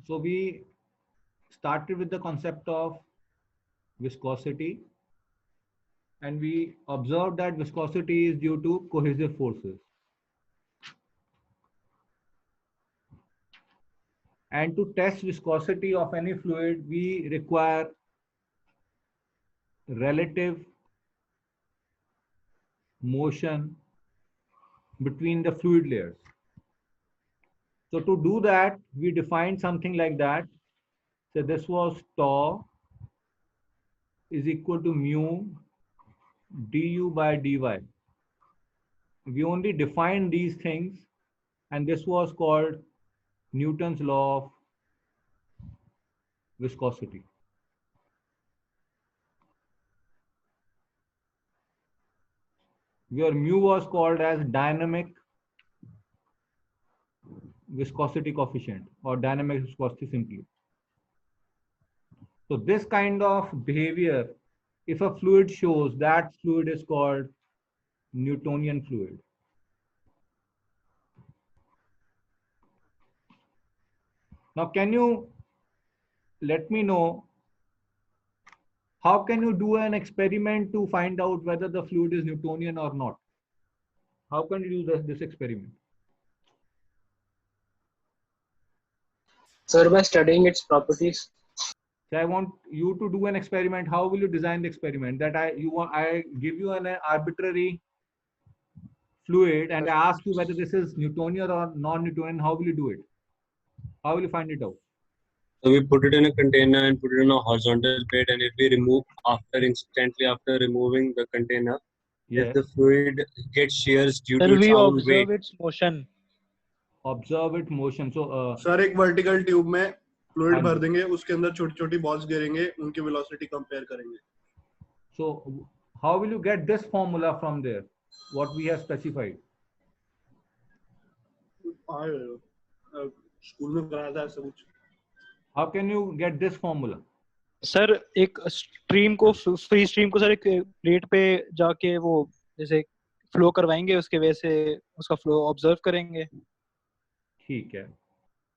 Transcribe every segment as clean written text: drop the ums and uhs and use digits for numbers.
So we started with the concept of viscosity, and we observed that viscosity is due to cohesive forces. And to test viscosity of any fluid, we require relative motion between the fluid layers. So to do that, we defined something like that. So this was tau is equal to mu du by dy. We only defined these things, and this was called Newton's law of viscosity. Where mu was called as dynamic viscosity coefficient or dynamic viscosity simply. So this kind of behavior, if a fluid shows, that fluid is called Newtonian fluid. Now, can you let me know how can you do an experiment to find out whether the fluid is Newtonian or not? How can you do this experiment? Sir, by studying its properties. So I want you to do an experiment. How will you design the experiment? That I give you an arbitrary fluid and I ask you whether this is Newtonian or non-Newtonian. How will you do it? How will you find it out? So we put it in a container and put it in a horizontal plate, and if we remove instantly after removing the container, yes, if the fluid gets shears due Sir, to its we own observe weight. its motion. Observe its motion. So sir एक vertical tube में fluid भर देंगे, उसके अंदर छोटी छोटी balls गिरेंगे, उनकी वेलोसिटी कंपेयर करेंगे. So how will you get this formula from there? What we have specified? School में कराया था ऐसा कुछ. How can you get this formula? Sir एक स्ट्रीम को फ्री स्ट्रीम को सर एक प्लेट पे जाके वो जैसे फ्लो करवाएंगे, उसके वजह से उसका फ्लो ऑब्जर्व करेंगे. ठीक है.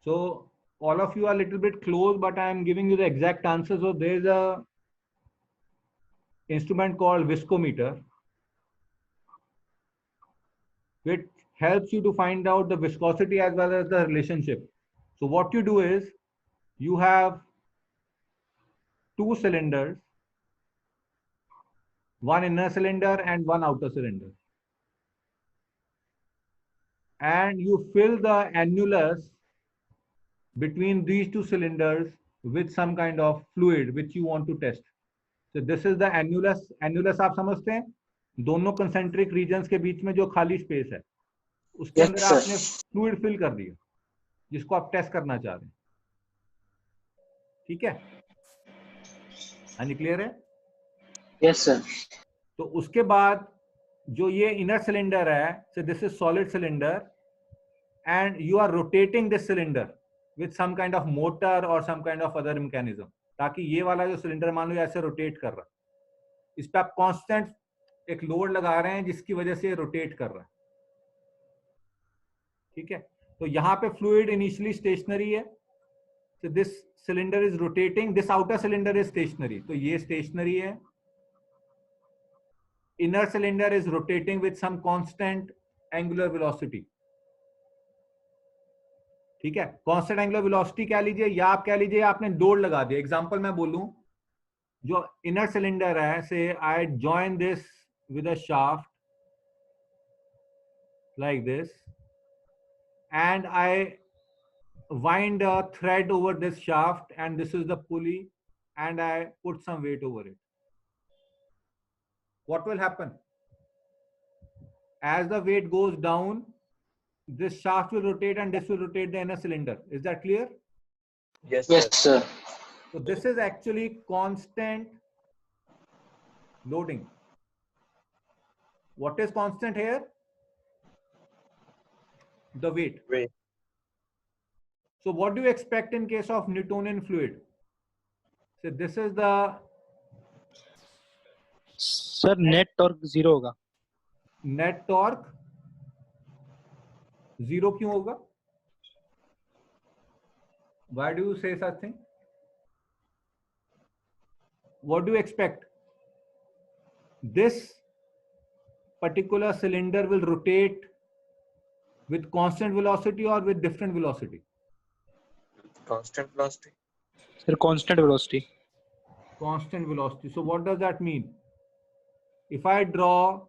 So all of you are a little bit close, but I am giving you the exact answer. So there is a instrument called viscometer, which helps you to find out the viscosity as well as the relationship. So what you do is you have two cylinders, one inner cylinder and one outer cylinder, and you fill the annulus between these two cylinders with some kind of fluid which you want to test. So this is the annulus. Annulus आप समझते हैं, दोनों concentric regions के बीच में जो खाली space है, उसके अंदर आपने fluid fill कर दिया जिसको आप टेस्ट करना चाह रहे हैं. ठीक है, हाँ जी, क्लियर है? Yes, sir. तो उसके बाद जो ये इनर सिलेंडर है, so this is solid cylinder and you are rotating this cylinder with some kind of motor or some kind of other mechanism, ताकि ये वाला जो सिलेंडर मान लो ऐसे रोटेट कर रहा है, इस पे आप कांस्टेंट एक लोड लगा रहे हैं जिसकी वजह से रोटेट कर रहा है. ठीक है, तो यहाँ पे फ्लूइड इनिशियली स्टेशनरी है. So this cylinder is rotating, this outer cylinder is stationary. तो ये stationary है. Inner cylinder is rotating with some constant angular velocity. ठीक है, constant angular velocity क्या लीजिए, या आप क्या लीजिए, आपने लोड लगा दिया. एग्जांपल मैं बोलूं, जो inner cylinder है, say I join this with a shaft like this and I wind a thread over this shaft and this is the pulley and I put some weight over it. What will happen? As the weight goes down, this shaft will rotate and this will rotate the inner cylinder. Is that clear? Yes, sir. So this is actually constant loading. What is constant here? The weight. So what do you expect in case of Newtonian fluid? So this is the sir net torque zero होगा. Net torque zero क्यों होगा? Why do you say such thing? What do you expect? This particular cylinder will rotate with constant velocity or with different velocity? Constant velocity. Sir, constant velocity. Constant velocity. So what does that mean? If I draw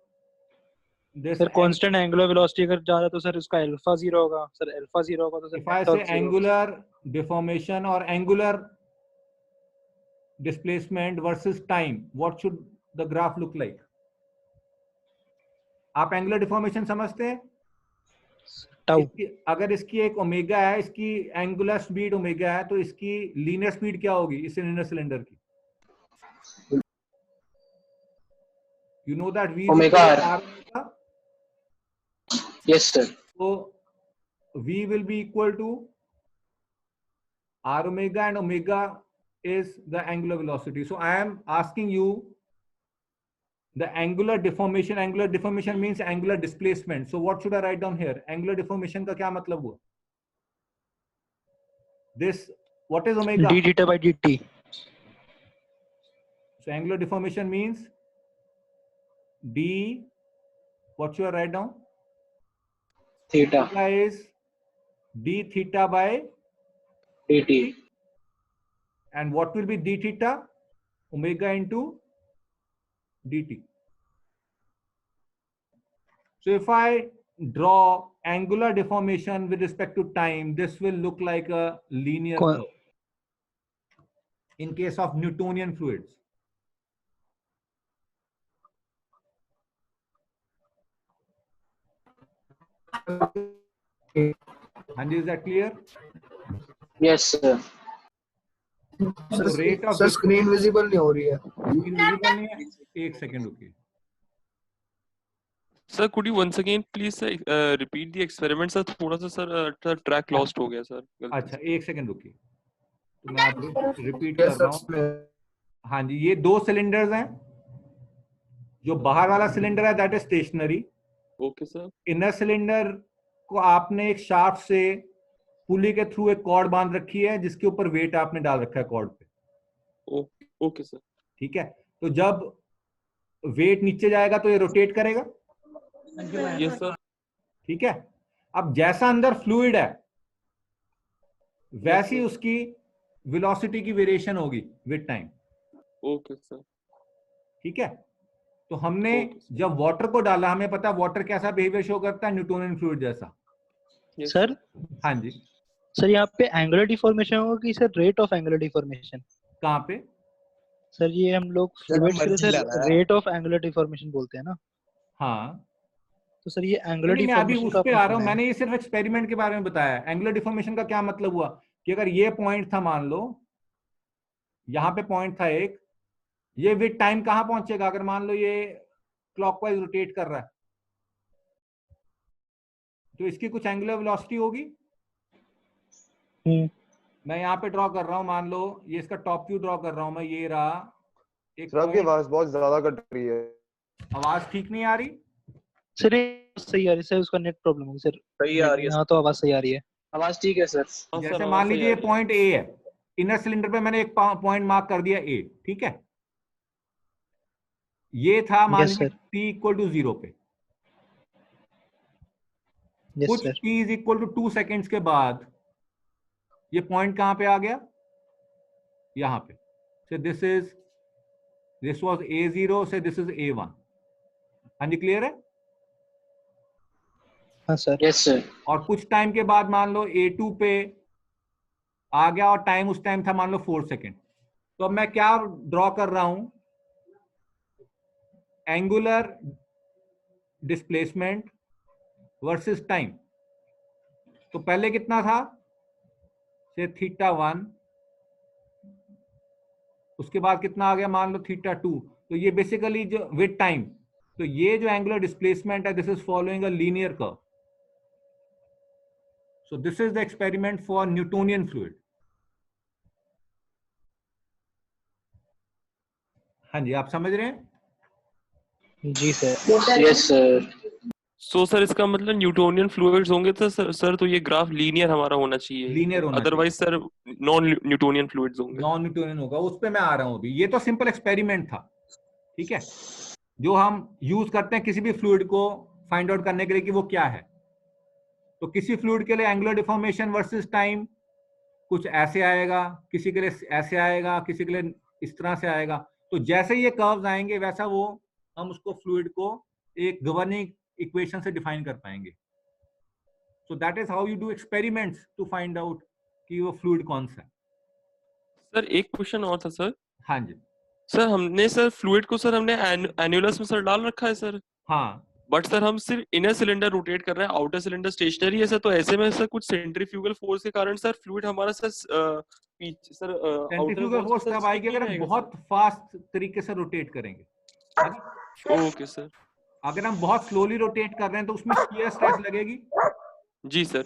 this, sir constant angular velocity अगर ज्यादा तो sir उसका alpha 0 होगा, sir alpha 0 होगा तो sir if I say angular deformation or angular displacement versus time, what should the graph look like? आप angular deformation समझते हैं? टाउ अगर इसकी एक ओमेगा है, इसकी एंगुलर स्पीड ओमेगा है, तो इसकी लीनियर स्पीड क्या होगी इस सिलेंडर की? You know that V is Omega equal to R. R omega? Yes, sir. So V will be equal to R omega, and omega is the angular velocity. So I am asking you the angular deformation. Angular deformation means angular displacement. So what should I write down here? Angular deformation का क्या मतलब हुआ? This, what is omega? d theta by dt. So angular deformation means d, what should I write down? Theta. Omega is d theta by Dt. and what will be d theta? Omega into dt. So if I draw angular deformation with respect to time, this will look like a linear curve in case of Newtonian fluids. Hanji, is that clear? Yes, sir. So rate of sir screen visible नहीं हो रही है. screen visible नहीं है? एक second रुकिए. Sir, could you once again please repeat the experiment, sir? थोड़ा सा sir track lost हो गया sir. अच्छा एक सेकंड रुकिए, तो मैं आप रिपीट कर रहा हूँ. हाँ जी, ये दो सिलेंडर्स हैं. जो बाहर वाला सिलेंडर है that is stationary. Okay sir. Inner cylinder को आपने एक शाफ्ट से पुली के थ्रू एक कॉर्ड बांध रखी है जिसके ऊपर वेट आपने डाल रखा है कॉर्ड पे. Okay sir. ठीक है, तो जब वेट नीचे जाएगा तो ये रोटेट करेगा. Yes sir. ठीक है, अब जैसा अंदर फ्लूइड है वैसी उसकी वेलोसिटी की वेरिएशन होगी विद टाइम. Okay sir. ठीक है, तो हमने जब वाटर को डाला, हमें पता है वाटर कैसा बिहेवियर शो करता है, न्यूटोनियन फ्लूइड जैसा. सर हाँ जी, सर यहाँ पे एंगुलर डिफॉर्मेशन होगा कि sir rate of angular deformation? कहाँ पे? सर ये हम लोग फ्लूइड्स के लिए sir rate of angular deformation बोलते हैं ना. हाँ, तो सर ये एंगुलर नहीं, मैं अभी डिफॉर्मेशन उस पे आ रहा हूँ. मैंने ये सिर्फ एक्सपेरिमेंट के बारे में बताया. एंगुलर डिफॉर्मेशन का क्या मतलब हुआ कि अगर ये पॉइंट था, मान लो यहाँ पे पॉइंट था एक, ये विद टाइम कहाँ पहुंचेगा? अगर मान लो ये क्लॉकवाइज रोटेट कर रहा है तो इसकी कुछ एंगुलर वेलोसिटी होगी. मैं यहाँ पे ड्रॉ कर रहा हूँ, मान लो ये इसका टॉप व्यू ड्रॉ कर रहा हूँ मैं. ये रहा एक. सर आपकी आवाज बहुत ज्यादा कट रही है. आवाज ठीक नहीं आ रही? सर सही आ रही है सर, उसका नेट प्रॉब्लम है सर. सही आ रही है. हाँ तो आवाज सही आ रही है. आवाज ठीक है सर. जैसे मान लीजिए ये पॉइंट ए है, इनर सिलेंडर पे मैंने एक पॉइंट मार्क कर दिया ए. ठीक है, ये था मान लीजिए t इक्वल टू 0 पे. कुछ t is equal to 2 seconds के बाद ये पॉइंट कहां पे आ गया? यहां पे. So this was A0, so this is A1. हाँ जी, क्लियर है? हाँ सर. Yes sir. और कुछ टाइम के बाद मान लो A2 पे आ गया और टाइम उस टाइम था मान लो 4 सेकेंड. तो अब मैं क्या ड्रॉ कर रहा हूं? Angular displacement versus time. तो पहले कितना था? से θ1, उसके बाद कितना आ गया? मान लो θ2. तो ये बेसिकली जो विद टाइम, तो ये जो एंगुलर डिस्प्लेसमेंट है this is following a linear curve. So this is the experiment for Newtonian fluid. हाँ जी, आप समझ रहे हैं? जी sir. Yes sir. So sir इसका मतलब न्यूटोनियन फ्लूइड्स होंगे तो सर तो ये ग्राफ लीनियर हमारा होना चाहिए, लीनियर होना चाहिए, otherwise sir non Newtonian fluids होंगे। नॉन न्यूटोनियन होगा, उस पे मैं आ रहा हूँ अभी। ये तो सिंपल एक्सपेरिमेंट था, ठीक है, जो हम यूज करते हैं किसी भी फ्लूइड को फाइंड आउट करने के लिए कि वो क्या है। तो किसी फ्लूइड के लिए एंगुलर डिफॉर्मेशन वर्सेस टाइम कुछ ऐसे आएगा, किसी के लिए ऐसे आएगा, किसी के लिए इस तरह से आएगा। तो जैसे ये कर्व्स आएंगे वैसा वो हम उसको फ्लूइड को एक गवर्निंग इक्वेशन से डिफाइन कर पाएंगे। So that is how you do experiments to find out कि वो फ्लूइड कौन सा है। सर एक क्वेश्चन और था सर। हाँ जी। सर हमने सर फ्लूइड को सर हमने एन्युलस में सर डाल रखा है सर, हाँ, बट सर हम सिर्फ इनर सिलेंडर रोटेट कर रहे हैं, आउटर सिलेंडर स्टेशनरी है सर। तो ऐसे में सर कुछ सेंट्रीफ्यूगल फोर्स के कारण सर फ्लूइड हमारा सर पीछे sir outer centrifugal wall force से तब आएगी स्टिक नहीं अगर हम रहेगा बहुत फास्ट तरीके से रोटेट करेंगे। सर। Okay sir. अगर हम बहुत स्लोली रोटेट कर रहे हैं तो उसमें शियर स्ट्रेस लगेगी। जी सर।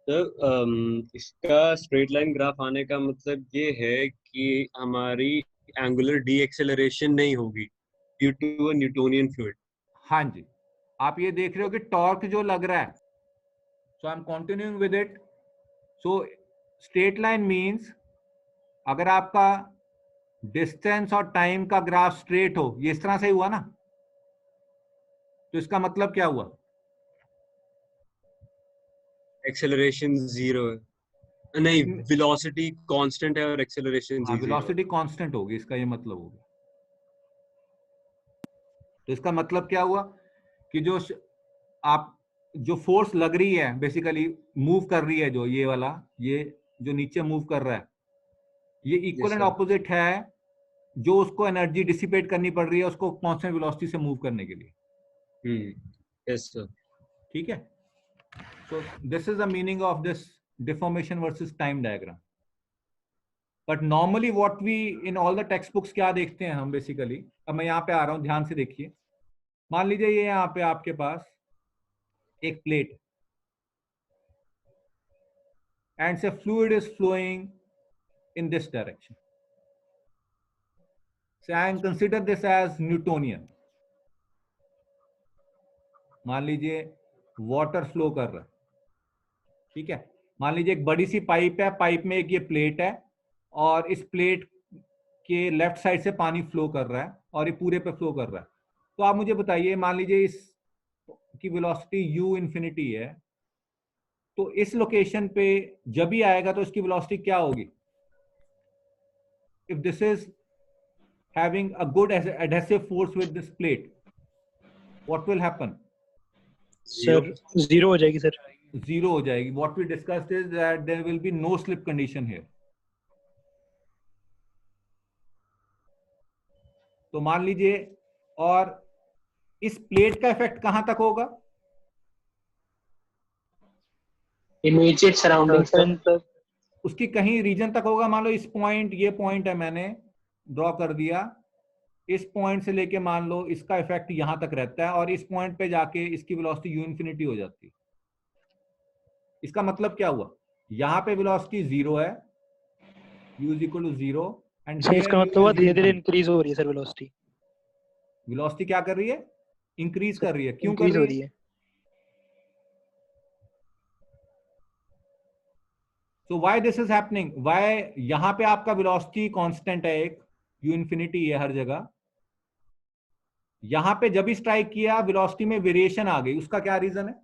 तो इसका स्ट्रेट लाइन ग्राफ आने का मतलब ये है कि हमारी एंगुलर डी एक्सेलरेशन नहीं होगी due to a Newtonian fluid. हाँ जी, आप ये देख रहे हो कि टॉर्क जो लग रहा है, so I am continuing with it. So straight line means अगर आपका डिस्टेंस और टाइम का ग्राफ स्ट्रेट हो, ये इस तरह से हुआ ना, तो इसका मतलब क्या हुआ? एक्सेलरेशन जीरो है, नहीं वेलोसिटी कांस्टेंट है और एक्सेलरेशन हाँ, जीरो। वेलोसिटी कांस्टेंट होगी, इसका ये मतलब होगा। तो इसका मतलब क्या हुआ कि आप जो फोर्स लग रही है बेसिकली मूव कर रही है, जो ये वाला, ये जो नीचे मूव कर रहा है, ये इक्वल एंड sir. ऑपोजिट है जो उसको एनर्जी डिसिपेट करनी पड़ रही है उसको कांस्टेंट वेलोसिटी से मूव करने के लिए। Yes sir. ठीक है, so this is the meaning of this deformation versus time diagram. But normally what we in all the text books क्या देखते हैं हम बेसिकली, अब मैं यहाँ पे आ रहा हूँ, ध्यान से देखिए। मान लीजिए ये यहाँ पे आपके पास एक प्लेट एंड से fluid is flowing in this direction. So I consider this as Newtonian. मान लीजिए वाटर फ्लो कर रहा है, ठीक है। मान लीजिए एक बड़ी सी पाइप है, पाइप में एक ये प्लेट है और इस प्लेट के लेफ्ट साइड से पानी फ्लो कर रहा है और ये पूरे पे फ्लो कर रहा है। तो आप मुझे बताइए, मान लीजिए इस की वेलोसिटी u इंफिनिटी है, तो इस लोकेशन पे जब भी आएगा तो इसकी वेलोसिटी क्या होगी? If this is having a good adhesive force with this plate, what will happen? Sir zero हो जाएगी सर। Zero हो जाएगी। What we discussed is that there will be no slip condition here. तो मान लीजिए, और इस प्लेट का इफेक्ट कहां तक होगा? Immediate surrounding sir. उसकी कहीं रीजन तक होगा। मान लो इस पॉइंट, ये पॉइंट है, मैंने ड्रॉ कर दिया, इस पॉइंट से लेके मान लो इसका इफेक्ट यहां तक रहता है और इस पॉइंट पे जाके इसकी वेलोसिटी यू इन्फिनिटी हो जाती है। इसका मतलब क्या हुआ? यहाँ पे वेलोसिटी जीरो है, u is equal to zero, and sir इसका मतलब हुआ धीरे धीरे इंक्रीज हो रही है सर वेलोसिटी। वेलोसिटी क्या कर रही है? इंक्रीज कर रही है। क्यों कर इंक्रीज हो रही रही है? है। So why this is happening? Why यहाँ पे आपका वेलोसिटी कांस्टेंट है, एक u इन्फिनिटी है हर जगह, यहाँ पे जब भी स्ट्राइक किया वेलोसिटी में वेरिएशन आ गई, उसका क्या रीजन है?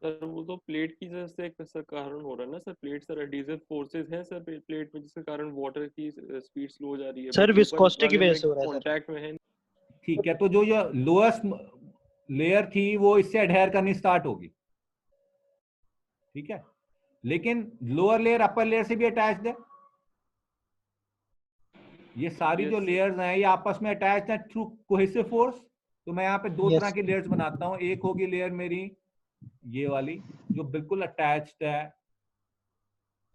सर वो तो प्लेट की वजह से एक सर कारण हो रहा है ना sir, plate sir adhesive forces हैं सर प्लेट में, जिसके कारण वाटर की स्पीड स्लो हो जा रही है सर विस्कोसिटी की वजह से हो रहा है सर। कांटेक्ट में है। ठीक है, तो जो ये लोएस्ट लेयर थी वो इससे एडहेयर करनी स्टार्ट होगी, ठीक है, लेकिन लोअर लेयर अपर लेयर से भी अटैच्ड है। ये सारी जो लेयर्स हैं ये आपस में अटैच्ड हैं थ्रू कोहेसिव फोर्स। तो मैं यहाँ पे दो तरह की लेयर्स बनाता हूँ। एक होगी लेयर मेरी ये वाली जो बिल्कुल अटैच्ड है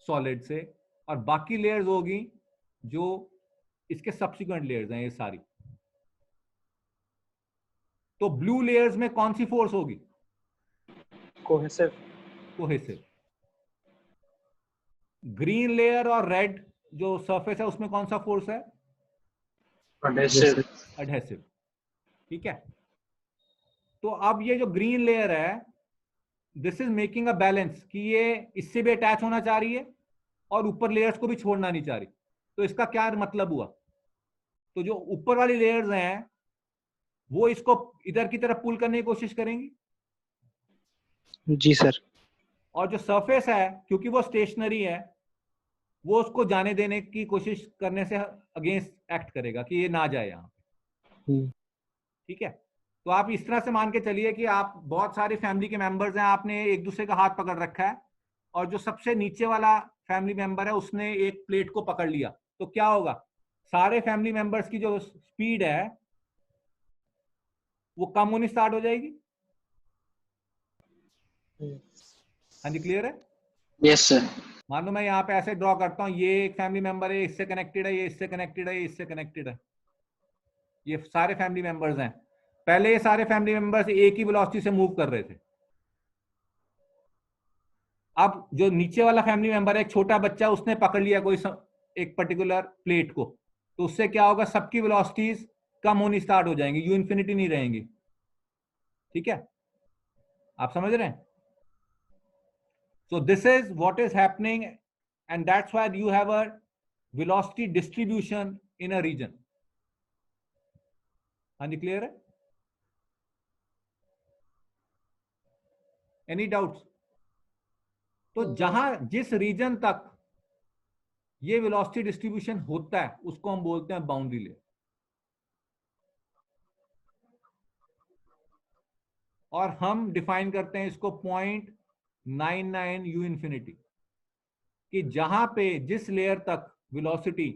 सॉलिड से, और बाकी लेयर्स होगी जो इसके सब्सिक्वेंट लेयर्स हैं ये सारी। तो ब्लू लेयर्स में कौन सी फोर्स होगी? कोहेसिव। कोहेसिव। ग्रीन लेयर और रेड जो सरफेस है उसमें कौन सा फोर्स है? एडहेसिव। एडहेसिव। ठीक है, तो अब ये जो ग्रीन लेयर है, this is making a balance कि ये इससे भी अटैच होना चाह रही है और ऊपर लेयर्स को भी छोड़ना नहीं चाह रही। तो इसका क्या मतलब हुआ, तो जो ऊपर वाली लेयर्स हैं वो इसको इधर की तरफ पुल करने की कोशिश करेंगी, जी सर। और जो सरफेस है क्योंकि वो स्टेशनरी है वो उसको जाने देने की कोशिश करने से अगेंस्ट एक्ट करेगा कि ये ना जाए यहाँ पे। ठीक है, तो आप इस तरह से मान के चलिए कि आप बहुत सारी फैमिली के मेंबर्स हैं, आपने एक दूसरे का हाथ पकड़ रखा है और जो सबसे नीचे वाला फैमिली मेंबर है उसने एक प्लेट को पकड़ लिया, तो क्या होगा, सारे फैमिली मेंबर्स की जो स्पीड है वो कम होनी स्टार्ट हो जाएगी। हाँ जी, क्लियर है? Yes sir. मान लो मैं यहाँ पे ऐसे ड्रॉ करता हूँ, ये एक फैमिली मेंबर है, इससे कनेक्टेड है, ये इससे कनेक्टेड है, ये इससे कनेक्टेड है, ये सारे फैमिली मेंबर्स हैं। पहले ये सारे फैमिली मेंबर्स एक ही वेलोसिटी से मूव कर रहे थे। अब जो नीचे वाला फैमिली मेंबर है, एक छोटा बच्चा, उसने पकड़ लिया कोई एक पर्टिकुलर प्लेट को, तो उससे क्या होगा, सबकी वेलोसिटीज कम होनी स्टार्ट हो जाएंगी, यू इन्फिनिटी नहीं रहेंगी। ठीक है, आप समझ रहे हैं? So this is what is happening, and that's why you have a velocity distribution in a region. हाँ जी, क्लियर है? Any doubts? तो जहां जिस रीजन तक ये वेलोसिटी डिस्ट्रीब्यूशन होता है उसको हम बोलते हैं बाउंड्री लेयर, और हम डिफाइन करते हैं इसको 0.99 यू इन्फिनिटी, कि जहां पे जिस लेयर तक वेलोसिटी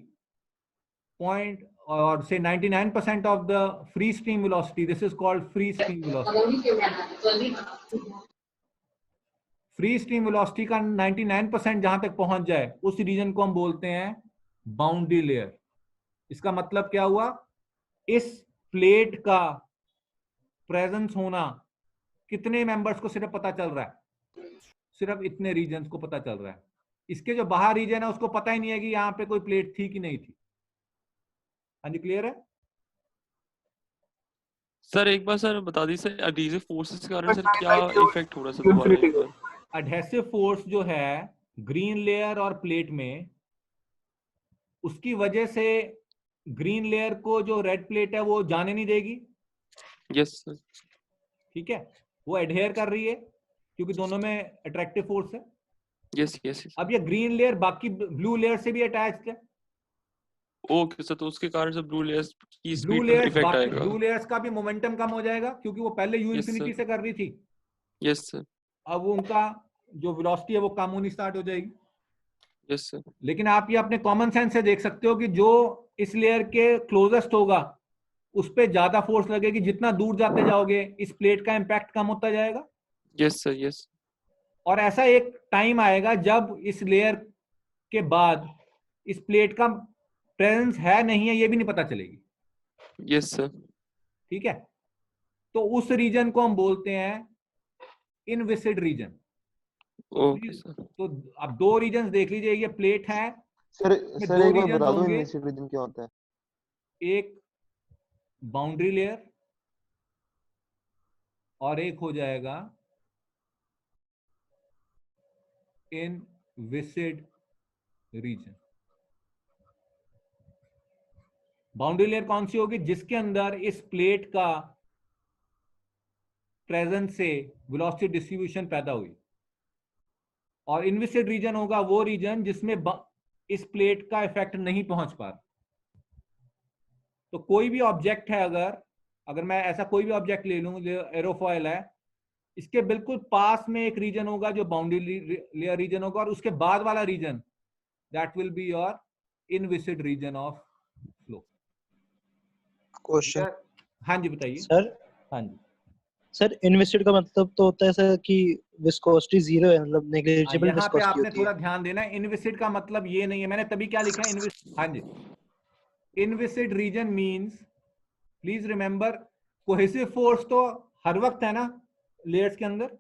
पॉइंट और से 99% of the free stream velocity, this is called free stream velocity. Free stream velocity का 99% जहां तक पहुंच जाए उस रीजन को हम बोलते हैं बाउंड्री लेयर। इसका मतलब क्या हुआ, इस प्लेट का प्रेजेंस होना कितने मेंबर्स को सिर्फ पता चल रहा है, सिर्फ इतने रीजन्स को पता चल रहा है। इसके जो बाहर रीजन है उसको पता ही नहीं है कि यहाँ पे कोई प्लेट थी कि नहीं थी। हाँ जी, क्लियर है? सर एक बार सर बता दी सर, एडहेसिव फोर्सेस के कारण सर क्या इफेक्ट हो रहा है सर दोबारा एक बार? एडहेसिव फोर्स जो है ग्रीन लेयर और प्लेट में, उसकी वजह से ग्रीन लेयर को जो रेड प्लेट है वो जाने नहीं देगी। Yes sir. ठीक है, वो एडहेयर कर रही है क्योंकि दोनों में अट्रैक्टिव फोर्स है। Yes yes. अब ये ग्रीन लेयर बाकी ब्लू लेयर से भी अटैच्ड है। ओके सर, तो उसके कारण से ब्लू लेयर्स की ब्लू स्पीड पर लेयर्स इफेक्ट आएगा। ब्लू लेयर्स का भी मोमेंटम कम हो जाएगा क्योंकि वो पहले यू Yes, इन्फिनिटी sir. से कर रही थी, यस सर। अब वो उनका जो वेलोसिटी है वो कम होनी स्टार्ट हो जाएगी। Yes sir. लेकिन आप ये अपने कॉमन सेंस से देख सकते हो कि जो इस लेयर के क्लोजेस्ट होगा उस पे ज्यादा फोर्स लगेगी, जितना दूर जाते जाओगे इस प्लेट का इम्पैक्ट कम होता जाएगा। Yes sir. यस। और ऐसा एक टाइम आएगा जब इस लेयर के बाद इस प्लेट का प्रेजेंस है नहीं है ये भी नहीं पता चलेगी। Yes sir. ठीक है, तो उस रीजन को हम बोलते हैं इनविसिड रीजन। Okay sir. तो अब दो रीजन देख लीजिए, ये प्लेट है, सर दो सर एक बार regions बता दो होंगे। इनविसिड रीजन क्या होता है? एक बाउंड्री लेयर और एक हो जाएगा इनविसिड रीजन। बाउंड्री लेयर कौन सी होगी, जिसके अंदर इस प्लेट का प्रेजेंस से वेलोसिटी डिस्ट्रीब्यूशन पैदा हुई। और इनविसिड रीजन होगा वो रीजन जिसमें इस प्लेट का इफेक्ट नहीं पहुंच पा रहा। तो कोई भी ऑब्जेक्ट है, अगर मैं ऐसा कोई भी ऑब्जेक्ट ले लूं जो एरोफॉइल है, इसके बिल्कुल पास में एक रीजन होगा जो बाउंड्री लेयर रीजन होगा, और उसके बाद वाला region that will be your inviscid region of flow. Question. हाँ जी, बताइए सर। हाँ जी, सर इनविसिड का मतलब तो होता है सर कि विस्कोसिटी जीरो है, मतलब नेग्लिजिबल यहाँ पे विस्कोसिटी आपने होती है। थोड़ा ध्यान देना है। इनविसिड का मतलब ये नहीं है, मैंने तभी क्या लिखा है हाँ जी, inviscid region means, please remember, cohesive force तो हर वक्त है ना लेयर्स के अंदर।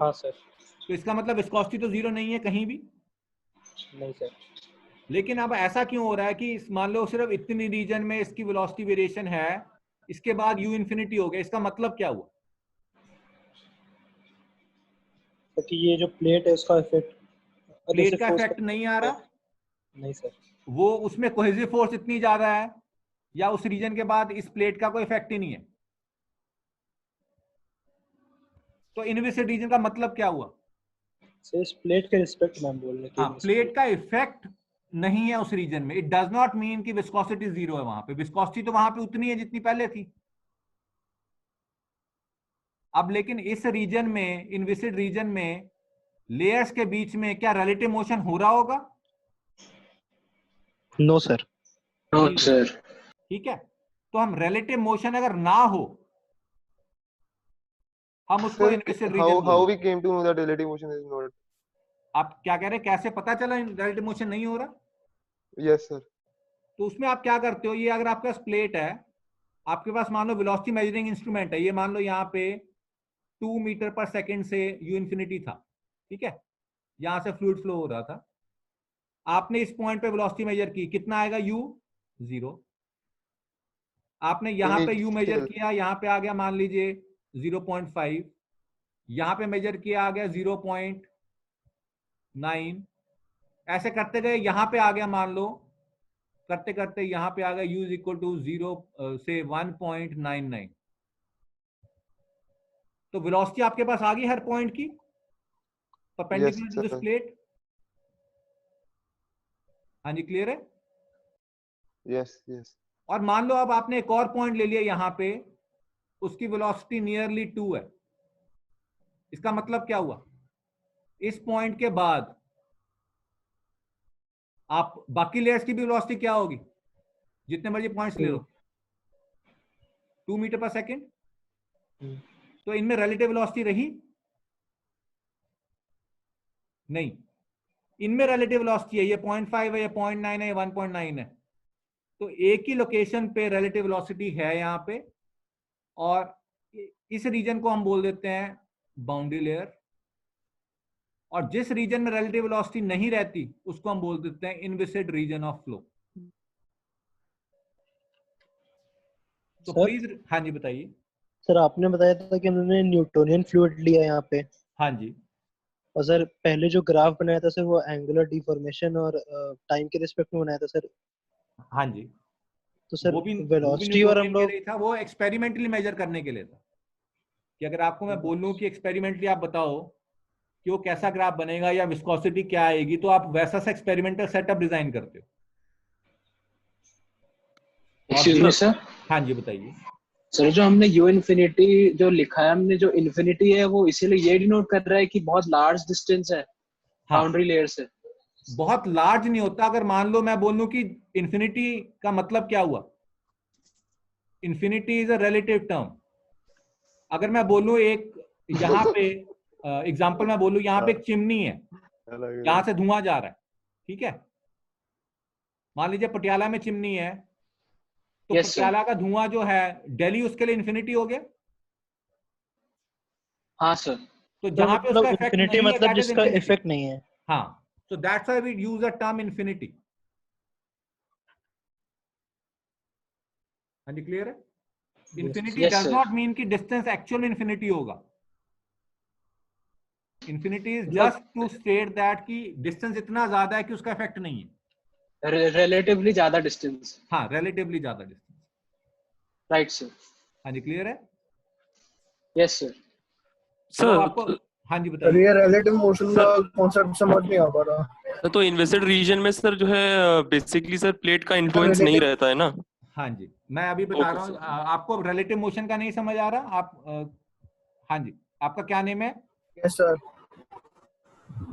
हाँ सर। तो इसका मतलब विस्कोसिटी तो जीरो नहीं है कहीं भी। नहीं सर। लेकिन अब ऐसा क्यों हो रहा है कि मान लो सिर्फ इतनी रीजन में इसकी वेलोसिटी वेरिएशन है इसके बाद u इंफिनिटी हो गया, इसका मतलब क्या हुआ? कि ये जो प्लेट है उसका इफेक्ट, प्लेट का इफेक्ट नहीं आ रहा, नहीं सर। वो उसमें कोहेसिव फोर्स इतनी ज्यादा है, या उस रीजन के बाद इस प्लेट का कोई इफेक्ट ही नहीं है। तो इनविसिड रीजन का मतलब क्या हुआ? सर इस प्लेट के रिस्पेक्ट में हम बोल रहे हैं। हाँ, प्लेट का इफेक्ट नहीं है उस रीजन में। इट डज नॉट मीन कि विस्कोसिटी जीरो है वहां पे। विस्कोसिटी तो वहां पे उतनी है जितनी पहले थी। अब लेकिन इस रीजन में, इनविसिड रीजन में लेयर्स के बीच में क्या रिलेटिव मोशन हो रहा होगा? No sir. No sir. ठीक है, तो हम रिलेटिव मोशन अगर ना हो, हम उसको Sir, inviscid how region how बोलते we हैं। came to know that relative motion is not? आप क्या कह रहे हैं, कैसे पता चला रिलेटिव मोशन नहीं हो रहा? Yes, sir. तो उसमें आप क्या करते हो, ये अगर आपके पास प्लेट है, आपके पास मान लो वेलोसिटी मेजरिंग इंस्ट्रूमेंट है, ये मान लो यहाँ पे 2 मीटर पर सेकंड से u इंफिनिटी था, ठीक है, यहां से फ्लूइड फ्लो हो रहा था। आपने इस पॉइंट पे वेलोसिटी मेजर की, कितना आएगा u? 0। आपने यहाँ पे u मेजर Initial. किया, यहाँ पे आ गया मान लीजिए 0.5, यहाँ पे मेजर किया आ गया 0.9, ऐसे करते गए यहाँ पे आ गया, मान लो करते करते यहाँ पे आ गया u इज इक्वल टू 0 से 1.99। तो वेलोसिटी आपके पास आ गई हर पॉइंट की, perpendicular to this sir. Plate. हाँ जी, क्लियर है? Yes, yes. और मान लो अब आपने एक और पॉइंट ले लिया यहाँ पे, उसकी वेलोसिटी नियरली 2 है। इसका मतलब क्या हुआ? इस पॉइंट के बाद आप बाकी लेयर्स की भी वेलोसिटी क्या होगी, जितने मर्जी पॉइंट्स ले लो, 2 मीटर पर सेकेंड। तो इनमें रिलेटिव वेलोसिटी रही नहीं, इनमें रिलेटिव वेलोसिटी है, ये 0.5 है, ये 0.9 है, ये 1.9 है। तो एक ही लोकेशन पे रिलेटिव वेलोसिटी है यहाँ पे, और इस रीजन को हम बोल देते हैं बाउंड्री लेयर, और जिस रीजन में रिलेटिव वेलोसिटी नहीं रहती उसको हम बोल देते हैं इनविसिड रीजन ऑफ फ्लो। तो प्लीज, हाँ जी बताइए। सर आपने बताया था कि उन्होंने न्यूटोनियन फ्लूइड लिया यहाँ पे, हाँ जी, और सर पहले जो ग्राफ बनाया था सर वो एंगुलर डिफॉर्मेशन और टाइम के रिस्पेक्ट में बनाया था सर। हाँ जी, तो सर वो भी वेलोसिटी और हम न्यूटोनियन के लोग, लिए था, वो एक्सपेरिमेंटली मेजर करने के लिए था। कि अगर आपको मैं बोलूं कि एक्सपेरिमेंटली आप बताओ कि वो कैसा ग्राफ बनेगा या विस्कोसिटी क्या आएगी, तो आप वैसा सा एक्सपेरिमेंटल सेटअप डिजाइन करते हो। Excuse me sir. हाँ जी बताइए। सर जो हमने u इंफिनिटी जो लिखा है, हमने जो इंफिनिटी है वो इसीलिए ये डिनोट कर रहा है कि बहुत लार्ज डिस्टेंस है हाँ, बाउंड्री लेयर से। बहुत लार्ज नहीं होता। अगर मान लो मैं बोलूं कि इंफिनिटी का मतलब क्या हुआ, infinity is a relative term. अगर मैं बोलूं एक यहाँ पे एग्जांपल मैं बोलूं यहाँ पे एक चिमनी है, यहां से धुआं जा रहा है, ठीक है, मान लीजिए पटियाला में चिमनी है, तो Yes, sir. पटियाला का धुआं जो है दिल्ली उसके लिए इंफिनिटी हो गया। हाँ सर। तो जहां पे उसका इफेक्ट इंफिनिटी नहीं है, मतलब that is जिसका infinity. इफेक्ट नहीं है। हाँ, so that's why we use the term infinity. हाँ जी, क्लियर है? Infinity Yes, does sir. Not mean कि डिस्टेंस एक्चुअल इंफिनिटी होगा। Infinity is just to state that कि डिस्टेंस इतना ज्यादा है कि उसका इफेक्ट नहीं है। रिलेटिवली ज्यादा डिस्टेंस। हाँ, रिलेटिवली ज्यादा डिस्टेंस। Right sir. हाँ जी, क्लियर है? Yes sir. तो आपको, हाँ जी बताइए। ये रिलेटिव मोशन का कॉन्सेप्ट समझ नहीं आ पा रहा। तो इन्विसिड रीजन में सर जो है बेसिकली सर प्लेट का इन्फ्लुएंस नहीं रहता है ना। हाँ जी, मैं अभी बता रहा हूँ। आपको रिलेटिव मोशन का नहीं समझ आ रहा? आप हाँ जी, आपका क्या नेम है? यस सर,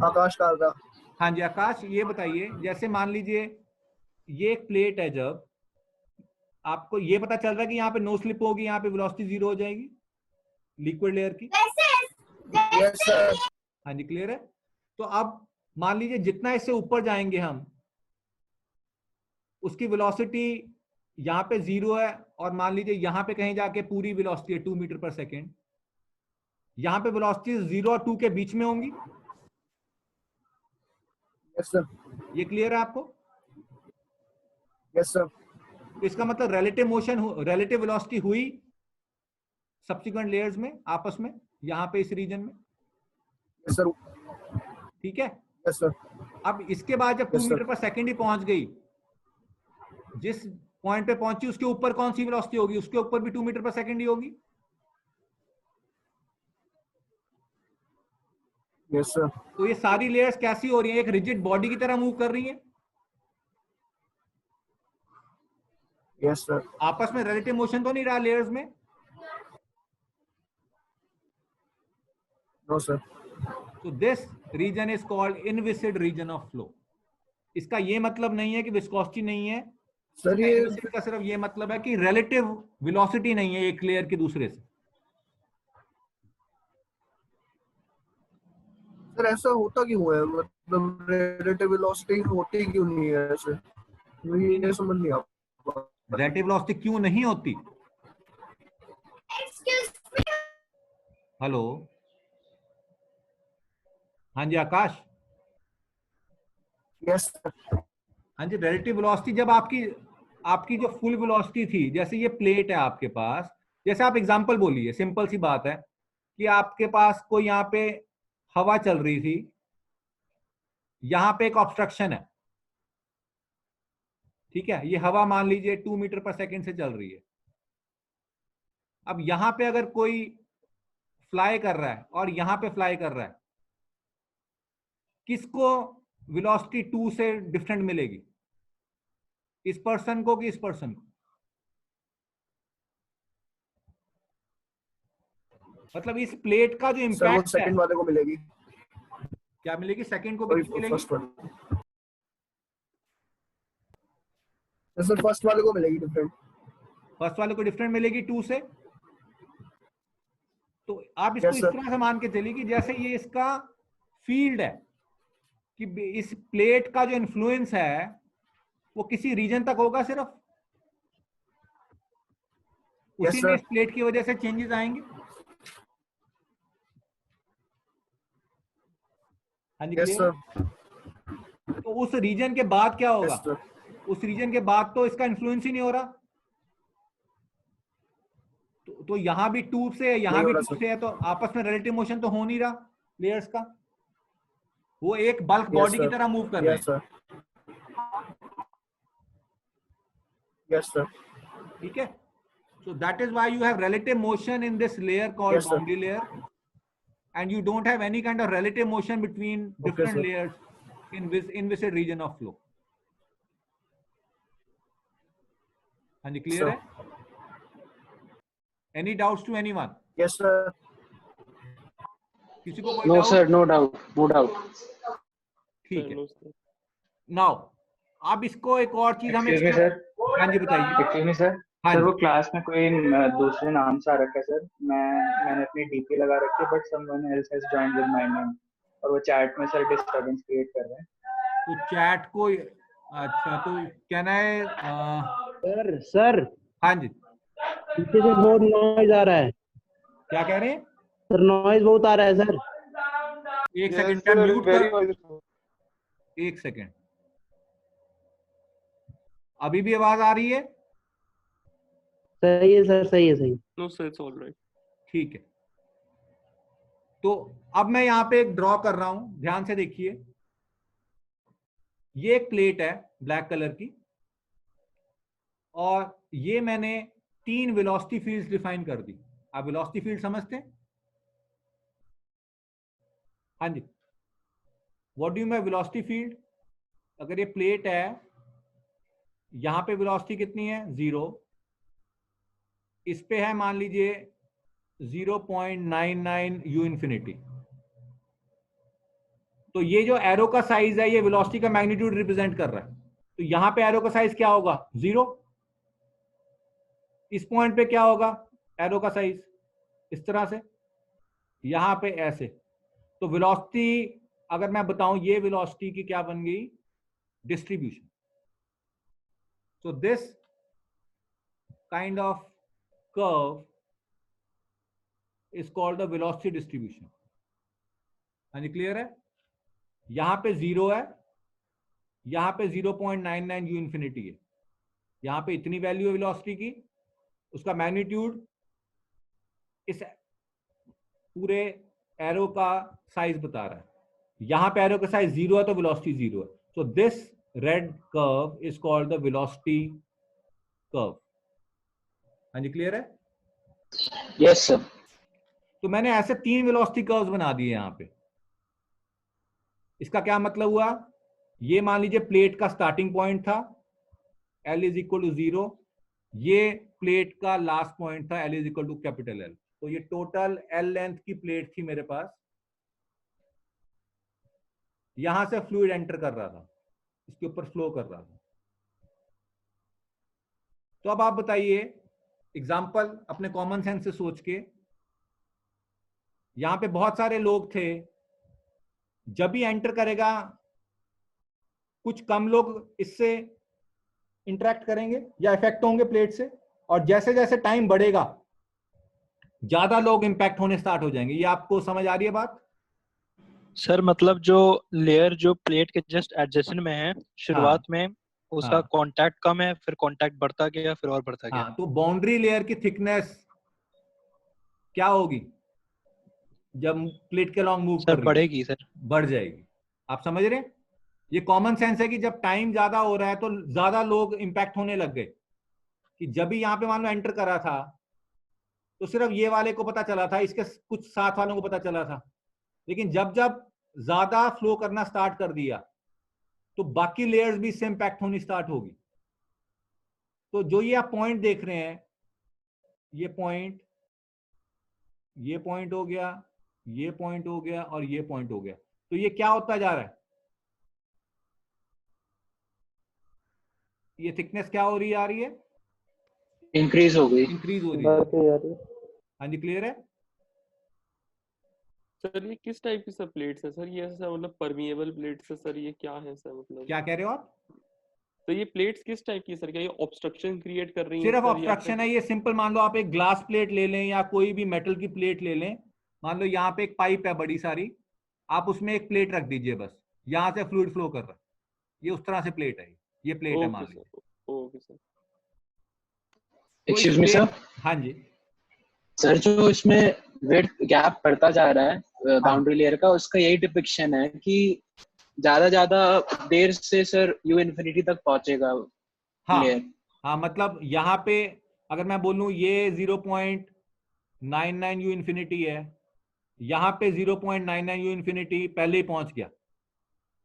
आकाश कालरा। हाँ जी आकाश, ये बताइए, जैसे मान लीजिए ये एक प्लेट है, जब आपको ये पता चल रहा है कि यहाँ पे नो स्लिप होगी, यहाँ पे वेलोसिटी 0 हो जाएगी लिक्विड लेयर की। Yes sir. हाँ जी, क्लियर है? तो अब मान लीजिए जितना इससे ऊपर जाएंगे हम, उसकी वेलोसिटी यहाँ पे 0 है, और मान लीजिए यहाँ पे कहीं जाके पूरी वेलोसिटी है 2 मीटर पर सेकेंड। यहाँ पे वेलोसिटी 0 और 2 के बीच में होंगी। Yes sir. ये क्लियर है आपको? Yes sir. इसका मतलब रिलेटिव वेलोसिटी हुई सब्सिक्वेंट लेयर्स में आपस में, यहाँ पे इस रीजन में। यस सर, ठीक है, यस सर, अब इसके बाद जब 2 Yes, sir. मीटर पर सेकंड ही पहुंच गई, जिस पॉइंट पे पहुंची उसके ऊपर कौन सी वेलोसिटी होगी? उसके ऊपर भी 2 मीटर पर सेकंड ही होगी। यस सर, तो ये सारी लेयर्स कैसी हो रही हैं? एक रिजिड बॉडी की तरह मूव कर रही हैं, यस सर, आपस में रिलेटिव मोशन तो नहीं रहा लेयर्स में। नो सर, तो this region is called inviscid region of flow. इसका ये मतलब नहीं है कि विस्कोसिटी नहीं है, सर ये इनविसिड का सिर्फ ये मतलब है कि रिलेटिव वेलोसिटी नहीं है एक लेयर की दूसरे से। सर ऐसा होता क्यों है, मतलब रिलेटिव वेलोसिटी होती क्यों नहीं है ऐसे, मुझे ये समझ नहीं आता। रिलेटिव वेलोसिटी क्यों नहीं होती? हेलो, हाँ जी आकाश। यस सर, हाँ जी, रिलेटिव वेलोसिटी जब आपकी जो फुल वेलोसिटी थी, जैसे ये प्लेट है आपके पास, जैसे आप एग्जांपल बोलिए, सिंपल सी बात है कि आपके पास कोई यहाँ पे हवा चल रही थी, यहाँ पे एक ऑब्स्ट्रक्शन है, ठीक है, ये हवा मान लीजिए 2 मीटर पर सेकंड से चल रही है। अब यहाँ पे अगर कोई फ्लाई कर रहा है और यहाँ पे फ्लाई कर रहा है, किसको वेलोसिटी 2 से डिफरेंट मिलेगी? इस पर्सन को कि इस पर्सन को? मतलब इस प्लेट का जो सर वो इम्पैक्ट है, सेकंड वाले को मिलेगी, क्या मिलेगी? सेकंड को सॉरी कितनी मिलेगी? फर्स्ट वाले, सर फर्स्ट वाले को मिलेगी डिफरेंट। फर्स्ट वाले को डिफरेंट मिलेगी 2 से। तो आप इसको Yes, इस sir. तरह से मान के चलिए कि जैसे ये इसका फील्ड है, कि इस प्लेट का जो इन्फ्लुएंस है वो किसी रीजन तक होगा सिर्फ, Yes, उसी में sir. इस प्लेट की वजह से चेंजेस आएंगे। हाँ जी, यस क्लियर? सर, तो उस रीजन के बाद क्या होगा? यस सर, उस रीजन के बाद तो इसका इन्फ्लुएंस ही नहीं हो रहा। तो यहाँ भी 2 से, यहाँ नहीं भी हो 2 रहा, से है, तो आपस में रिलेटिव मोशन तो हो नहीं रहा लेयर्स का, वो एक बल्क Yes, बॉडी की sir. तरह मूव कर रहे यस हैं। सर, यस सर, ठीक है, so that is why you have relative motion in this layer called Yes, sir. boundary layer, and you don't have any kind of relative motion between Okay, different sir. layers in this inviscid region of flow. हाँ जी, clear Sir. है? Any doubts to anyone? Yes sir, किसी को कोई no doubt? Sir, no doubt, no doubt. ठीक है। No, sir. Now, अब इसको एक और चीज हमें एक्सक्यूज मी सर, हाँ जी बताइए। एक्सक्यूज मी सर, हाँ सर जी, वो क्लास में कोई दूसरे नाम से आ रखा है सर। मैंने अपनी डीपी लगा रखी है, but someone else has joined with my name, और वो चैट में सर डिस्टरबेंस क्रिएट कर रहे हैं। तो चैट को, अच्छा, तो कैन आई सर हाँ जी, पीछे से बहुत नॉइज आ रहा है क्या कह रहे हैं? सर, नॉइज बहुत आ रहा है सर। एक Yes, second, sir, mute very कर, noisy. एक सेकंड। अभी भी आवाज आ रही है? सही है सर, सही है, सही। No, sir, it's all right. ठीक है, तो अब मैं यहाँ पे एक ड्रॉ कर रहा हूं, ध्यान से देखिए। ये एक प्लेट है ब्लैक कलर की, और ये मैंने 3 वेलोसिटी फील्ड्स डिफाइन कर दी। आप वेलोसिटी फील्ड समझते हैं? हाँ जी, what do you mean velocity field? अगर ये प्लेट है, यहां पे वेलोसिटी कितनी है? 0। इस पे है मान लीजिए 0.99 u इंफिनिटी। तो ये जो एरो का साइज है, ये वेलोसिटी का मैग्नीट्यूड रिप्रेजेंट कर रहा है। तो यहां पे एरो का साइज क्या होगा? 0। इस पॉइंट पे क्या होगा एरो का साइज? इस तरह से, यहां पे ऐसे। तो वेलोसिटी, अगर मैं बताऊं, ये वेलोसिटी की क्या बन गई? Distribution. So this kind of curve is called the velocity distribution. हाँ जी, क्लियर है? यहां पे 0 है, यहां पे 0.99 u इंफिनिटी है। यहाँ पे इतनी वैल्यू है वेलोसिटी की, उसका मैग्नीट्यूड इस पूरे एरो का साइज बता रहा है। यहाँ पे एरो का साइज 0 है तो वेलोसिटी 0 है। So this red curve is called the velocity curve. हाँ जी, क्लियर है? Yes sir. तो मैंने ऐसे 3 वेलोसिटी कर्व्स बना दिए यहाँ पे। इसका क्या मतलब हुआ? ये मान लीजिए प्लेट का स्टार्टिंग पॉइंट था, L इज इक्वल टू 0। ये प्लेट का लास्ट पॉइंट था, L is equal to capital L। तो ये टोटल L लेंथ की प्लेट थी मेरे पास। यहां से फ्लूइड एंटर कर रहा था, इसके ऊपर फ्लो कर रहा था। तो अब आप बताइए, एग्जाम्पल अपने कॉमन सेंस से सोच के, यहां पे बहुत सारे लोग थे, जब भी एंटर करेगा कुछ कम लोग इससे इंटरेक्ट करेंगे या इफेक्ट होंगे प्लेट से, और जैसे जैसे टाइम बढ़ेगा ज्यादा लोग इंपैक्ट होने स्टार्ट हो जाएंगे। ये आपको समझ आ रही है बात? सर मतलब जो लेयर जो प्लेट के जस्ट एडजेसेंट में है, शुरुआत में उसका कांटेक्ट कम है, फिर कांटेक्ट बढ़ता गया, फिर और बढ़ता गया। तो बाउंड्री लेयर की थिकनेस क्या होगी जब प्लेट के लॉन्ग मूव कर रही है? बढ़ेगी सर, बढ़ जाएगी। आप समझ रहे हैं? ये कॉमन सेंस है कि जब टाइम ज्यादा हो रहा है तो ज्यादा लोग इंपैक्ट होने लग गए। कि जब भी यहाँ पे मान लो एंटर करा था तो सिर्फ ये वाले को पता चला था, इसके कुछ साथ वालों को पता चला था, लेकिन जब जब ज्यादा फ्लो करना स्टार्ट कर दिया तो बाकी लेयर्स भी इससे इंपैक्ट होनी स्टार्ट होगी। तो जो ये आप पॉइंट देख रहे हैं, ये पॉइंट हो गया, ये पॉइंट हो गया और ये पॉइंट हो गया, तो ये क्या होता जा रहा है? ये थिकनेस क्या हो रही आ रही है? इंक्रीज हो गई, इंक्रीज हो रही है। हाँ जी, क्लियर है? सर ये किस टाइप की सब प्लेट्स है सर? ये ऐसा मतलब परमिएबल प्लेट्स है सर? ये क्या है सर? मतलब क्या कह रहे हो आप? तो ये प्लेट्स किस टाइप की सर? क्या ये ऑब्स्ट्रक्शन क्रिएट कर रही हैं? सिर्फ ऑब्स्ट्रक्शन है ये। सिंपल मान लो आप एक ग्लास प्लेट ले लें या कोई भी मेटल की प्लेट ले लें। मान लो यहाँ पे एक पाइप है बड़ी सारी, आप उसमें एक प्लेट रख दीजिए, बस यहाँ से फ्लूइड फ्लो कर रहा है, ये उस तरह से प्लेट है। ये प्लेट है मान लीजिए। Okay sir. Excuse me sir. हाँ जी सर, जो इसमें वेट गैप बढ़ता जा रहा है बाउंड्री लेयर का, उसका यही डिपिक्शन है कि ज्यादा देर से सर यू इन्फिनिटी तक पहुंचेगा लेयर। हाँ, मतलब यहाँ पे अगर मैं बोलूँ ये 0.99 यू इन्फिनिटी है, यहाँ पे 0.99 यू इन्फिनिटी पहले ही पहुंच गया।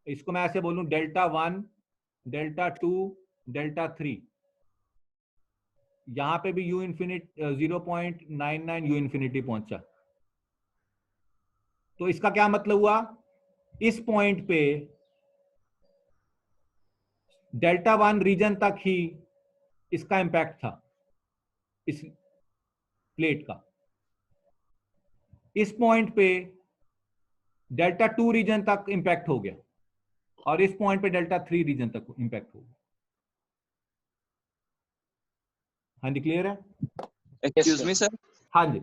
इसको मैं ऐसे बोलूँ डेल्टा 1, डेल्टा 2, डेल्टा 3। यहाँ पे भी यू इन्फिनिटी 0.99 यू इन्फिनिटी पहुंचा। तो इसका क्या मतलब हुआ? इस पॉइंट पे डेल्टा 1 रीजन तक ही इसका इंपैक्ट था, इस प्लेट का। इस पॉइंट पे डेल्टा 2 रीजन तक इंपैक्ट हो गया और इस पॉइंट पे डेल्टा 3 रीजन तक इंपैक्ट हो गया। हाँ जी, क्लियर है? Excuse me sir. हाँ जी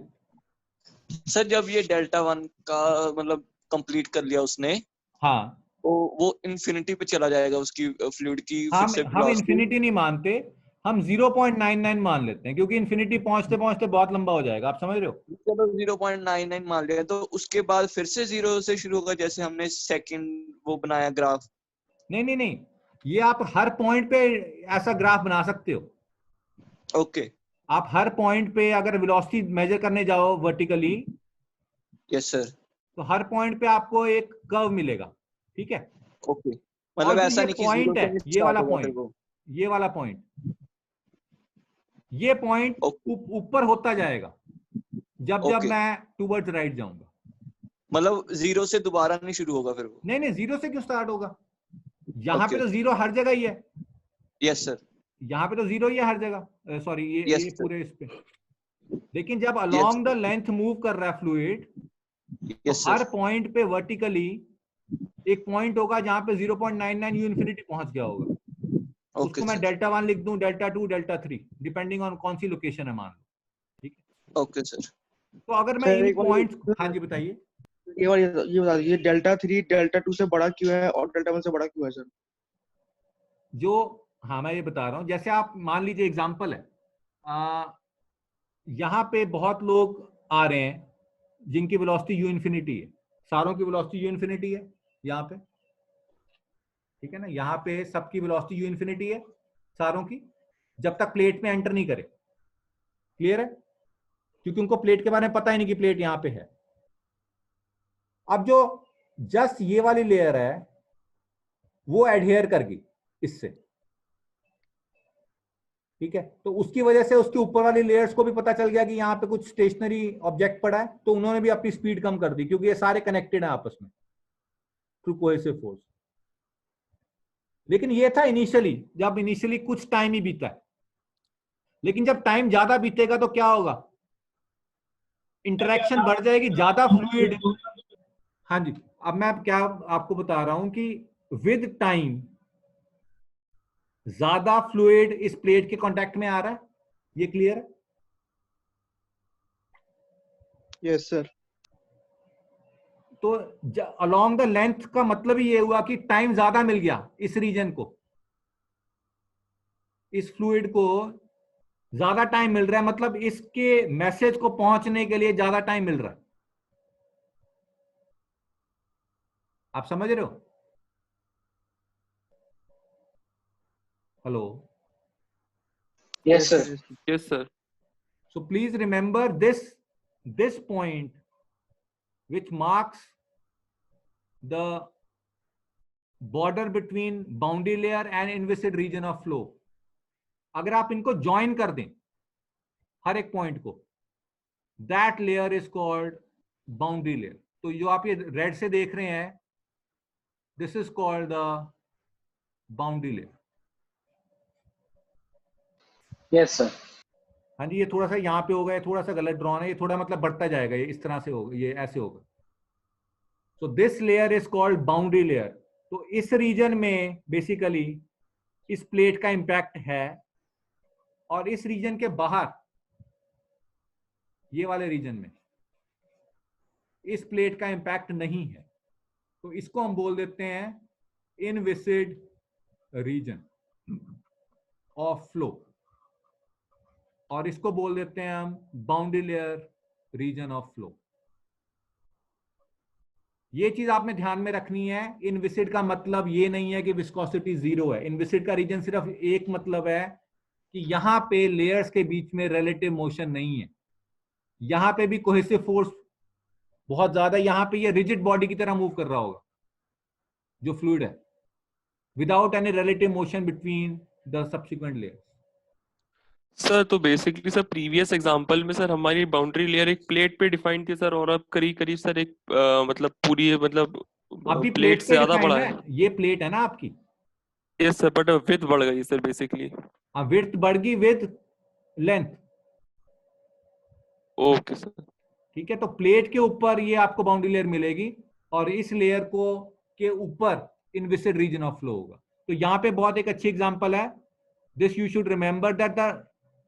सर, जब ये डेल्टा 1 का मतलब कंप्लीट कर लिया उसने, हाँ, तो वो इन्फिनिटी पे चला जाएगा उसकी फ्लूइड की फिर से हम इन्फिनिटी नहीं मानते, हम 0.99 मान लेते हैं, क्योंकि इन्फिनिटी पहुंचते पहुंचते बहुत लंबा हो जाएगा। आप समझ रहे हो? चलो 0.99 मान लिया, तो उसके बाद फिर से 0 से शुरू होगा, जैसे हमने सेकंड वो बनाया ग्राफ। नहीं, ये आप हर पॉइंट पे ऐसा ग्राफ बना सकते हो। ओके। आप हर पॉइंट पे अगर वेलोसिटी मेजर करने जाओ वर्टिकली, यस सर, तो हर पॉइंट पे आपको एक कर्व मिलेगा, ठीक है? ओके। मतलब ऐसा नहीं कि पॉइंट है, ये वाला पॉइंट, ये वाला पॉइंट, ये पॉइंट ऊपर होता जाएगा जब जब मैं टूवर्ड्स राइट जाऊंगा। मतलब 0 से दोबारा नहीं शुरू होगा फिर वो? नहीं, 0 से क्यों स्टार्ट होगा? यहाँ पे तो 0 हर जगह ही है। यस सर, यहाँ पे तो 0 ही है हर जगह। सॉरी, ये पूरे इस पे। लेकिन जब अलोंग द लेंथ मूव कर रहा है फ्लूइड, तो हर पॉइंट पे वर्टिकली एक पॉइंट होगा जहां पे 0.99 यू इन्फिनिटी पहुंच गया होगा। उसको मैं डेल्टा 1 लिख दूं, डेल्टा 2, डेल्टा 3, डिपेंडिंग ऑन कौन सी लोकेशन है, मान लो। ठीक है, ओके सर। तो अगर मैं इन पॉइंट्स, हाँ जी बताइए। ये बता दीजिए, डेल्टा 3 डेल्टा 2 से बड़ा क्यों है और डेल्टा 1 से बड़ा क्यों है सर? जो हाँ मैं ये बता रहा हूँ, जैसे आप मान लीजिए एग्जांपल है, यहाँ पे बहुत लोग आ रहे हैं जिनकी वेलोसिटी यू इन्फिनिटी है, सारों की वेलोसिटी यू इन्फिनिटी है यहाँ पे, ठीक है ना, यहाँ पे सबकी वेलोसिटी यू इन्फिनिटी है सारों की, जब तक प्लेट में एंटर नहीं करे। क्लियर है? क्योंकि उनको प्लेट के बारे में पता ही नहीं कि प्लेट यहाँ पे है। अब जो जस्ट ये वाली लेयर है वो एडहेयर कर गई इससे, ठीक है, तो उसकी वजह से उसके ऊपर वाली लेयर्स को भी पता चल गया कि यहाँ पे कुछ स्टेशनरी ऑब्जेक्ट पड़ा है, तो उन्होंने भी अपनी स्पीड कम कर दी, क्योंकि ये सारे कनेक्टेड हैं आपस में थ्रू कोहेसिव फोर्स। लेकिन ये था इनिशियली, जब इनिशियली कुछ टाइम ही बीता है, लेकिन जब टाइम ज्यादा बीतेगा तो क्या होगा, इंटरेक्शन बढ़ जाएगी, ज्यादा फ्लूइड। हाँ जी, अब मैं क्या आपको बता रहा हूं कि विद टाइम ज्यादा फ्लूइड इस प्लेट के कांटेक्ट में आ रहा है। ये क्लियर है? Yes sir. तो अलोंग द लेंथ का मतलब ही ये हुआ कि टाइम ज्यादा मिल गया इस रीजन को, इस फ्लूइड को ज्यादा टाइम मिल रहा है, मतलब इसके मैसेज को पहुंचने के लिए ज्यादा टाइम मिल रहा है। आप समझ रहे हो? Hello? Yes sir. Yes sir. So please remember this point which marks the border between boundary layer and inviscid region of flow. अगर आप इनको ज्वाइन कर दें हर एक पॉइंट को, that layer is called boundary layer. तो जो आप ये रेड से देख रहे हैं, this is called the boundary layer. Yes sir. हाँ जी, ये थोड़ा सा यहाँ पे होगा, ये थोड़ा सा गलत ड्रॉन है, ये थोड़ा मतलब बढ़ता जाएगा, ये इस तरह से होगा, ये ऐसे होगा। So this layer is called boundary layer. तो इस रीजन में बेसिकली इस प्लेट का इंपैक्ट है, और इस रीजन के बाहर ये वाले रीजन में इस प्लेट का इंपैक्ट नहीं है। तो इसको हम बोल देते हैं इनविसिड रीजन ऑफ फ्लो, और इसको बोल देते हैं हम boundary layer region of flow. ये चीज आपने ध्यान में रखनी है। इनविसिड का मतलब ये नहीं है कि विस्कोसिटी जीरो है। इनविसिड का रीजन सिर्फ एक मतलब है कि यहां पे लेयर्स के बीच में रिलेटिव मोशन नहीं है, यहां पे भी कोहेसिव फोर्स बहुत ज्यादा, यहां पे ये रिजिड बॉडी की तरह मूव कर रहा होगा जो फ्लूइड है, without any relative motion between the subsequent layers. Sir तो बेसिकली सर प्रीवियस एग्जांपल में सर हमारी बाउंड्री लेयर एक प्लेट पे डिफाइन थी सर, और अब करीब करीब सर एक मतलब पूरी मतलब अभी प्लेट से ज्यादा बड़ा है। ये प्लेट है ना आपकी। यस सर, बट विड्थ बढ़ गई सर बेसिकली। हाँ, विड्थ बढ़ गई विद लेंथ। Okay sir. ठीक है, तो प्लेट के ऊपर ये आपको बाउंड्री लेयर मिलेगी, और इस लेयर को के ऊपर इनविसिड रीजन ऑफ फ्लो होगा। तो यहाँ पे बहुत एक अच्छी एग्जांपल है। This you should remember that the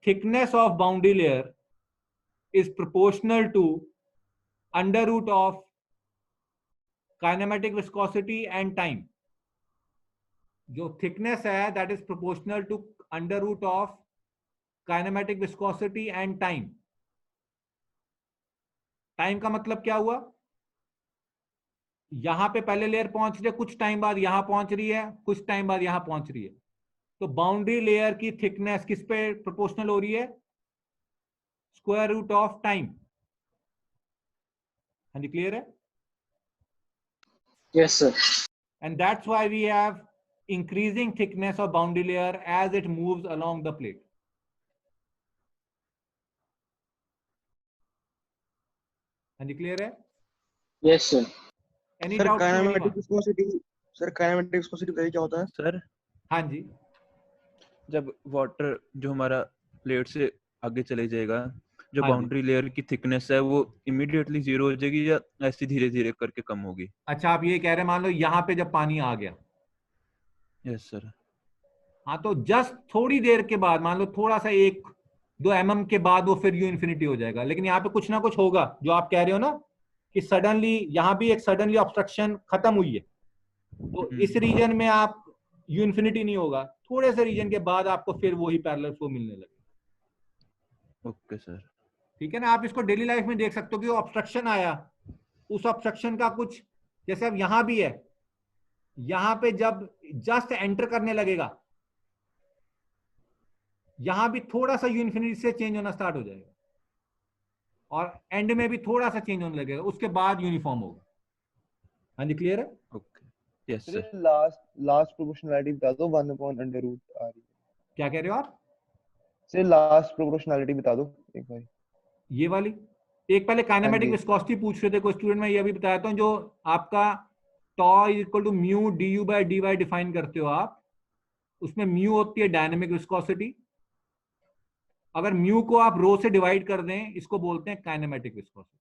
thickness of boundary layer is proportional to under root of kinematic viscosity and time. जो thickness है that is proportional to under root of kinematic viscosity and time. Time का मतलब क्या हुआ, यहां पे पहले layer पहुंच रही है, कुछ टाइम बाद यहां पहुंच रही है, कुछ टाइम बाद यहां पहुंच रही है। तो बाउंड्री लेयर की थिकनेस किस पे प्रोपोर्शनल हो रही है, स्क्वायर रूट ऑफ टाइम। हाँ जी, क्लियर है? Yes sir. And that's why we have increasing thickness of boundary layer as it moves along the plate. हाँ जी, क्लियर है? Yes sir. Any sir doubt? Kinematic viscosity, sir kinematic viscosity बताइए क्या होता है सर? हाँ जी, जब वाटर जो हमारा प्लेट से आगे चले जाएगा, जो हाँ जी। बाउंड्री लेयर की थिकनेस है वो इमीडिएटली जीरो हो जाएगी या ऐसे धीरे धीरे करके कम होगी? अच्छा, आप ये कह रहे हैं मान लो यहाँ पे जब पानी आ गया, यस सर। हाँ, तो जस्ट थोड़ी देर के बाद, मान लो थोड़ा सा 1-2 mm के बाद वो फिर यू इन्फिनिटी हो जाएगा। लेकिन यहाँ पे कुछ ना कुछ होगा, जो आप कह रहे हो ना कि सडनली यहाँ भी एक सडनली ऑब्स्ट्रक्शन खत्म हुई है। तो इस रीजन में आप यू इन्फिनिटी नहीं होगा, थोड़े से रीजन के बाद आपको फिर वही पैरेलल फ्लो मिलने लगेगा। Okay sir. ठीक है ना, आप इसको डेली लाइफ में देख सकते हो कि वो ऑब्स्ट्रक्शन आया, उस ऑब्स्ट्रक्शन का कुछ, जैसे अब यहां भी है, यहां पे जब जस्ट एंटर करने लगेगा, यहां भी थोड़ा सा यू इन्फिनिटी से चेंज होना स्टार्ट हो जाएगा, और एंड में भी थोड़ा सा चेंज होने लगेगा, उसके बाद यूनिफॉर्म होगा। हाँ जी, क्लियर है? Okay, yes sir. Last proportionality बता दो, 1/√r। क्या कह रहे हो आप? सर लास्ट प्रोपोर्शनैलिटी बता दो एक बार। ये वाली एक पहले काइनेमेटिक जी। विस्कोसिटी पूछ रहे थे कोई स्टूडेंट, मैं ये भी बताया था, जो आपका tau is equal to mu du by dy define करते हो आप, उसमें म्यू होती है डायनेमिक विस्कोसिटी, अगर म्यू को आप रो से डिवाइड कर दें, इसको बोलते हैं kinematic viscosity.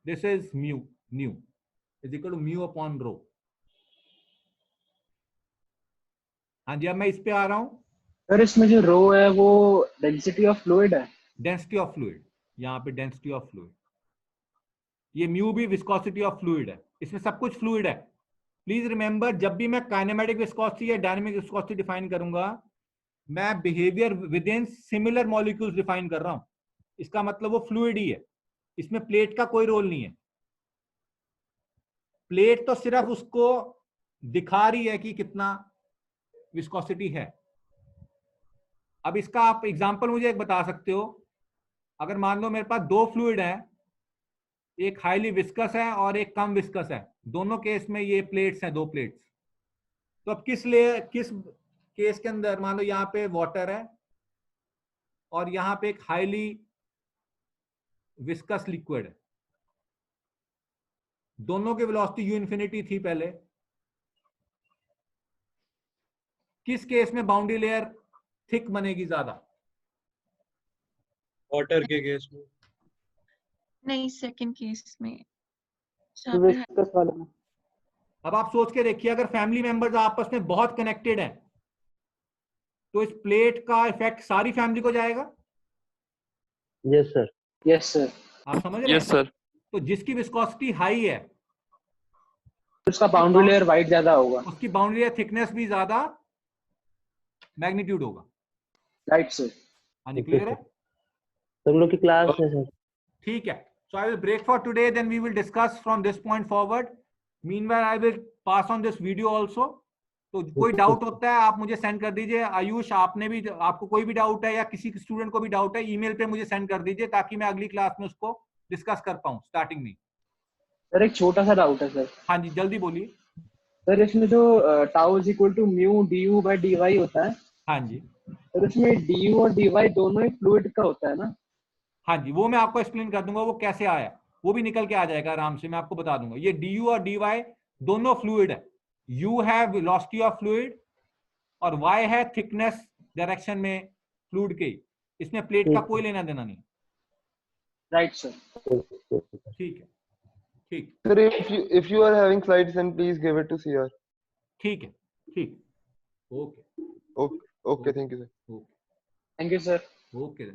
This is mu, nu is equal to mu upon rho. हाँ जी, अब मैं इस पे आ रहा हूं। सर इसमें जो रो है वो डेंसिटी ऑफ फ्लूइड है। डेंसिटी ऑफ फ्लूइड, यहाँ पे डेंसिटी ऑफ फ्लूइड, ये म्यू भी विस्कोसिटी ऑफ फ्लूइड है, इसमें सब कुछ फ्लूइड है। प्लीज रिमेंबर, जब भी मैं काइनेमेटिक विस्कोसिटी या डायनेमिक विस्कोसिटी डिफाइन करूंगा, मैं behaviour with in similar molecules define कर रहा हूं, इसका मतलब वो फ्लूइड ही है, इसमें प्लेट का कोई रोल नहीं है। प्लेट तो सिर्फ उसको दिखा रही है कि कितना विस्कोसिटी है। अब इसका आप एग्जांपल मुझे एक बता सकते हो, अगर मान लो मेरे पास दो फ्लूइड हैं, एक हाईली विस्कस है और एक कम विस्कस है, दोनों केस में ये प्लेट्स हैं, दो प्लेट्स। तो अब किस केस के अंदर, मान लो यहाँ पे वाटर है और यहाँ पे एक हाईली विस्कस लिक्विड है, दोनों की वेलोसिटी यू इन्फिनिटी थी पहले, किस केस में बाउंड्री लेयर थिक बनेगी ज्यादा? वाटर के केस में। नहीं, सेकंड केस में। विस्कस वाले में। अब आप सोच के देखिए, अगर फैमिली मेंबर्स आपस में बहुत कनेक्टेड हैं, तो इस प्लेट का इफेक्ट सारी फैमिली को जाएगा। Yes sir. Yes sir. आप समझ रहे हैं? Yes sir. तो जिसकी विस्कोसिटी हाई है, उसका बाउंड्री लेयर वाइड ज्यादा होगा, उसकी बाउंड्री लेयर थिकनेस भी ज्यादा मैग्नीट्यूड होगा। Right sir. हाँ जी, क्लियर है? सब लोग की क्लास है सर। ठीक है, so I will break for today, then we will discuss from this point forward. Meanwhile, I will pass on this video also. तो कोई डाउट होता है आप मुझे सेंड कर दीजिए। आयुष, आपने भी, आपको कोई भी डाउट है या किसी स्टूडेंट को भी डाउट है, ईमेल पे मुझे सेंड कर दीजिए, ताकि मैं अगली क्लास में उसको डिस्कस कर पाऊँ स्टार्टिंग में। सर एक छोटा सा डाउट है सर। हाँ जी, जल्दी बोलिए। सर इसमें जो tau is equal to mu du by dy होता है, हाँ जी, सर इसमें du और dy दोनों ही फ्लूइड का होता है ना? हाँ जी, वो मैं आपको एक्सप्लेन कर दूंगा वो कैसे आया, वो भी निकल के आ जाएगा आराम से, मैं आपको बता दूंगा। ये du और dy दोनों फ्लूइड है, u है वेलोसिटी ऑफ फ्लूइड और y है थिकनेस डायरेक्शन में फ्लूइड के, इसमें प्लेट का कोई लेना देना नहीं। Right sir. ठीक है, ठीक। Sir, if you are having slides, then please give it to CR. ठीक है, ठीक। Okay Okay, thank you, sir. Okay, thank you sir. Okay.